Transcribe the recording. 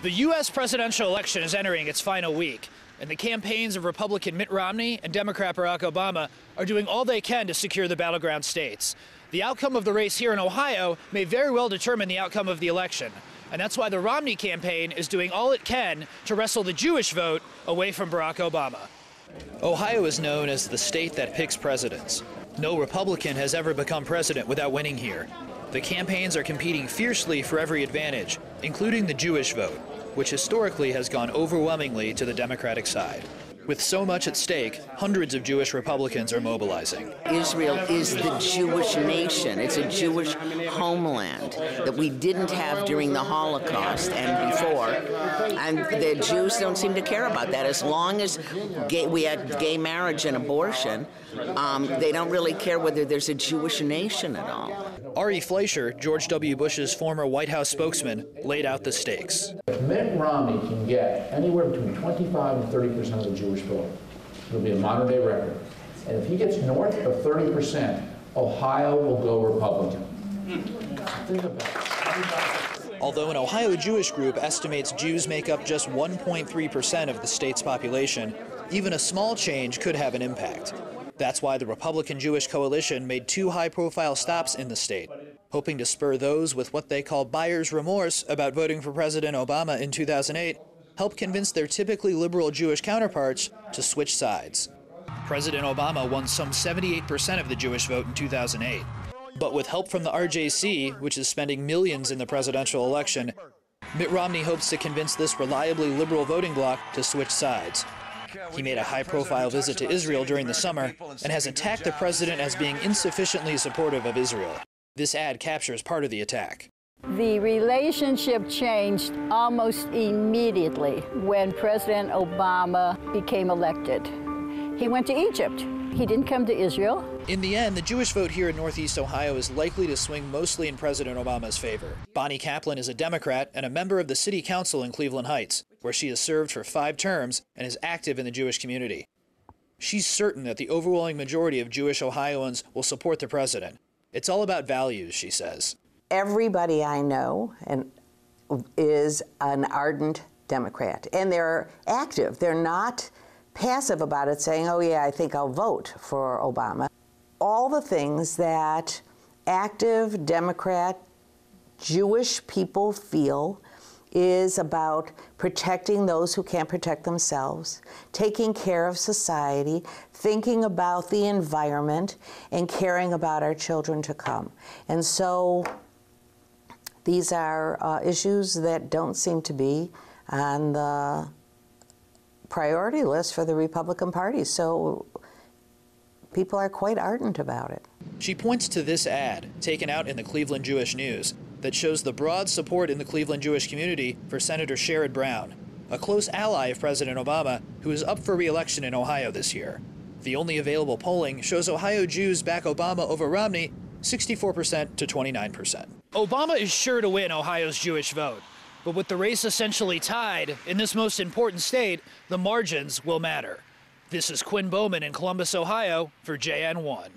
The U.S. presidential election is entering its final week, and the campaigns of Republican Mitt Romney and Democrat Barack Obama are doing all they can to secure the battleground states. The outcome of the race here in Ohio may very well determine the outcome of the election, and that's why the Romney campaign is doing all it can to wrestle the Jewish vote away from Barack Obama. Ohio is known as the state that picks presidents. No Republican has ever become president without winning here. The campaigns are competing fiercely for every advantage, including the Jewish vote, which historically has gone overwhelmingly to the Democratic side. With so much at stake, hundreds of Jewish Republicans are mobilizing. Israel is the Jewish nation. It's a Jewish homeland that we didn't have during the Holocaust and before. And the Jews don't seem to care about that. As long as we had gay marriage and abortion, they don't really care whether there's a Jewish nation at all. Ari Fleischer, George W. Bush's former White House spokesman, laid out the stakes. If Mitt Romney can get anywhere between 25 and 30% of the Jewish vote, it'll be a modern-day record. And if he gets north of 30%, Ohio will go Republican. Think about it. Although an Ohio Jewish group estimates Jews make up just 1.3% of the state's population, even a small change could have an impact. That's why the Republican Jewish coalition made 2 high-profile stops in the state, hoping to spur those with what they call buyer's remorse about voting for President Obama in 2008, help convince their typically liberal Jewish counterparts to switch sides. President Obama won some 78% of the Jewish vote in 2008. But with help from the RJC, which is spending millions in the presidential election, Mitt Romney hopes to convince this reliably liberal voting bloc to switch sides. He made a high-profile visit to Israel during the summer and has attacked the president as being insufficiently supportive of Israel. This ad captures part of the attack. The relationship changed almost immediately when President Obama became elected. He went to Egypt. He didn't come to Israel. In the end, the Jewish vote here in Northeast Ohio is likely to swing mostly in President Obama's favor. Bonnie Kaplan is a Democrat and a member of the city council in Cleveland Heights, where she has served for 5 terms and is active in the Jewish community. She's certain that the overwhelming majority of Jewish Ohioans will support the president. It's all about values, she says. Everybody I know is an ardent Democrat, and they're active. They're not passive about it, saying, oh yeah, I think I'll vote for Obama. All the things that active Democrat Jewish people feel is about protecting those who can't protect themselves, taking care of society, thinking about the environment, and caring about our children to come. And so these are issues that don't seem to be on the priority list for the Republican Party, so people are quite ardent about it. She points to this ad, taken out in the Cleveland Jewish News, that shows the broad support in the Cleveland Jewish community for Senator Sherrod Brown, a close ally of President Obama who is up for re-election in Ohio this year. The only available polling shows Ohio Jews back Obama over Romney 64% to 29%. Obama is sure to win Ohio's Jewish vote. But with the race essentially tied, in this most important state, the margins will matter. This is Quinn Bowman in Columbus, Ohio, for JN1.